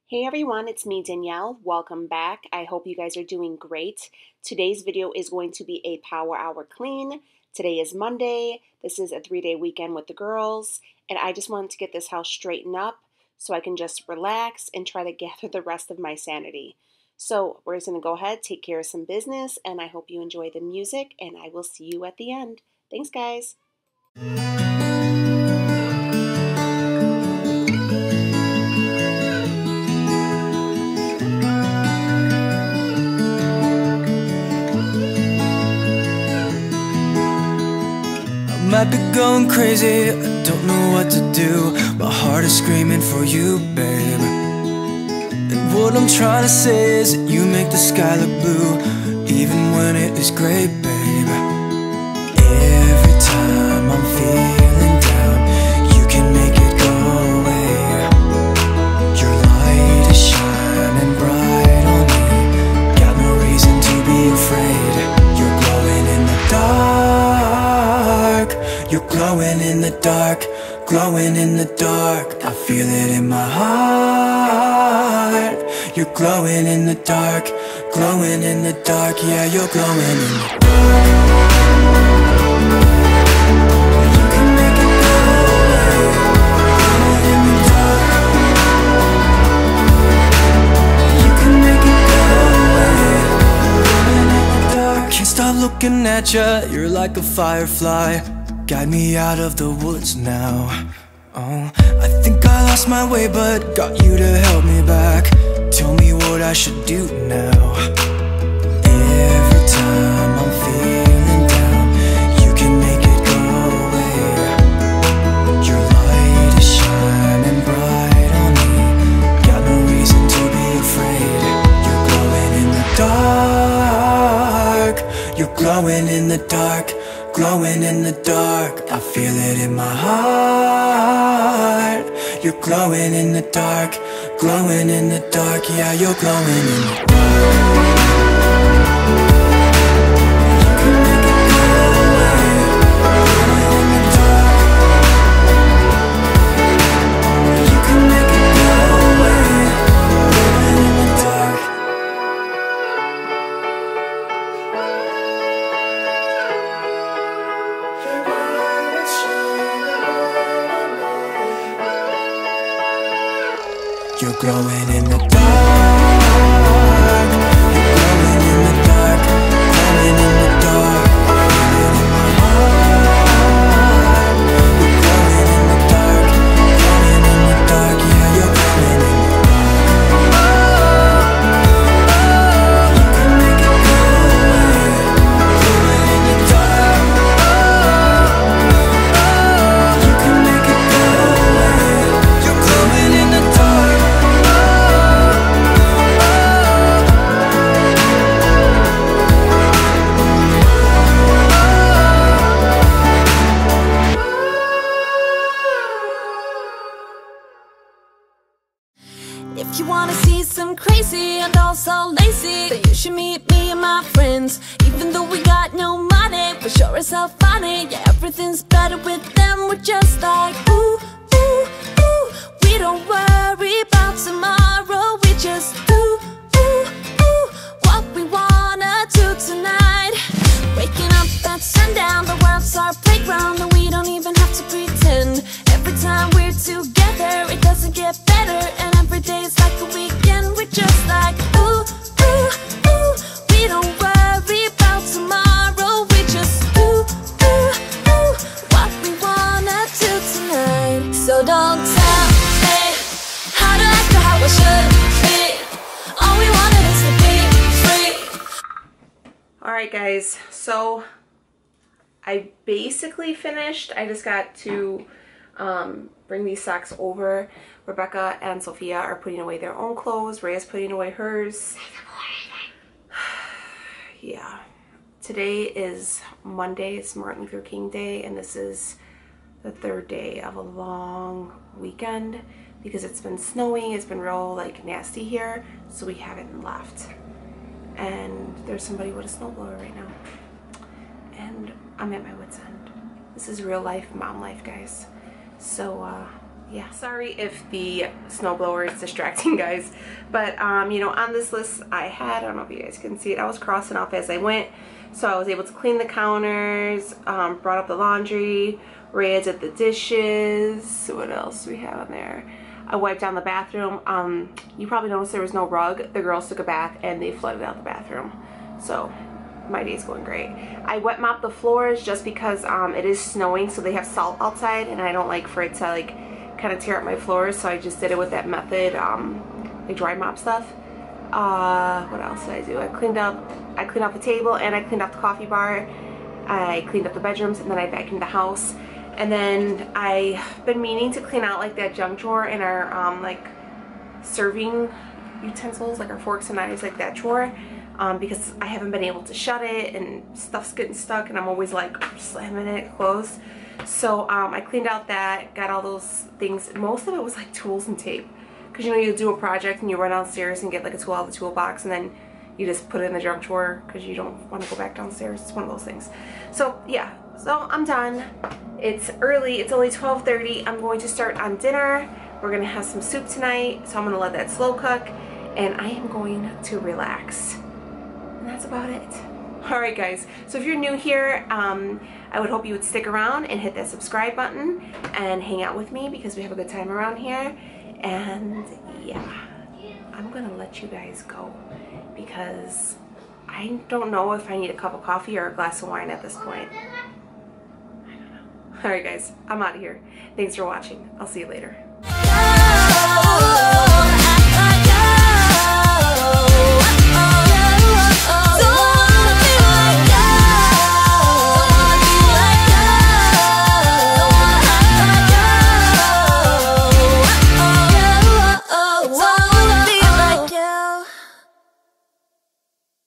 Hey everyone, it's me Danielle. Welcome back. I hope you guys are doing great. Today's video is going to be a power hour clean. Today is Monday. This is a 3-day weekend with the girls, and I just wanted to get this house straightened up so I can just relax and try to gather the rest of my sanity. So we're just going to go ahead, take care of some business, and I hope you enjoy the music, and I will see you at the end. Thanks, guys. Might be going crazy, I don't know what to do. My heart is screaming for you, babe. And what I'm trying to say is that you make the sky look blue, even when it is gray, babe. Every time I'm feeling down, you can make it go away. Your light is shining bright on me, got no reason to be afraid. You're glowing in the dark, you're glowing in the dark, glowing in the dark. I feel it in my heart. You're glowing in the dark, glowing in the dark. Yeah, you're glowing in the dark. You can make it go away. Glowing in the dark. You can make it go away. Glowing in the dark. Can't stop looking at you, you're like a firefly. Guide me out of the woods now. Oh, I think I lost my way, but got you to help me back. Tell me what I should do now. Every time I'm feeling down, you can make it go away. Your light is shining bright on me, got no reason to be afraid. You're glowing in the dark, you're glowing in the dark, glowing in the dark. I feel it in my heart. You're glowing in the dark, glowing in the dark. Yeah, you're glowing in the dark. You can make it go away. Glowing in the dark. You can make it go away. Glowing in the dark. You're glowing in the dark. You're glowing in the dark, glowing in the dark. Feeling in my heart. You're glowing in the dark, glowing in the dark. Yeah, you're glowing in the dark. You can make it go away. Glowing in the dark. You can make it go away. You're glowing in the dark. If you wanna see some crazy and also lazy, then you should meet me and my friends. Even though we got no money, for sure as hell funny. Yeah, everything's better with them. We're just like ooh, ooh, ooh. We don't worry about tomorrow. We just do, ooh, ooh, what we wanna do tonight. Waking up at sundown, the world's our playground, and we don't even have to pretend. Every time we're together, it doesn't get better, and every day's like a weekend. We're just like ooh, ooh, ooh. We don't worry about tomorrow. We just do, ooh, ooh, what we wanna do tonight. So don't tell me how to act or how I should be. All we wanted is to be free. Alright guys, so I basically finished. I just got to bring these socks over. Rebecca and Sophia are putting away their own clothes. Rhea's putting away hers. Yeah. Today is Monday. It's Martin Luther King Day, and this is the 3rd day of a long weekend because it's been snowing. It's been real like nasty here, so we haven't left. And there's somebody with a snowblower right now. And I'm at my wit's end. This is real life, mom life, guys. So yeah, sorry if the snowblower is distracting, guys, but you know, on this list I don't know if you guys can see it, I was crossing off as I went. So I was able to clean the counters, brought up the laundry, Rhea did the dishes. What else do we have on there? I wiped down the bathroom. You probably noticed there was no rug. The girls took a bath and they flooded out the bathroom. So my day's going great. I wet mopped the floors just because it is snowing, so they have salt outside and I don't like for it to like kind of tear up my floors, so I just did it with that method, like dry mop stuff. What else did I do? I cleaned up the table and I cleaned up the coffee bar. I cleaned up the bedrooms and then I vacuumed the house. And then I've been meaning to clean out like that junk drawer in our like serving utensils, like our forks and knives, like that drawer, because I haven't been able to shut it and stuff's getting stuck and I'm always like slamming it closed. So I cleaned out that, got all those things. Most of it was like tools and tape, because you know, you do a project and you run downstairs and get like a tool out of the toolbox and then you just put it in the junk drawer because you don't want to go back downstairs. It's one of those things. So yeah, so I'm done. It's early, it's only 12:30. I'm going to start on dinner. We're gonna have some soup tonight, so I'm gonna let that slow cook and I am going to relax. And that's about it. Alright guys, so if you're new here, I would hope you would stick around and hit that subscribe button and hang out with me because we have a good time around here. And yeah, I'm gonna let you guys go because I don't know if I need a cup of coffee or a glass of wine at this point. I don't know. Alright guys, I'm out of here. Thanks for watching. I'll see you later.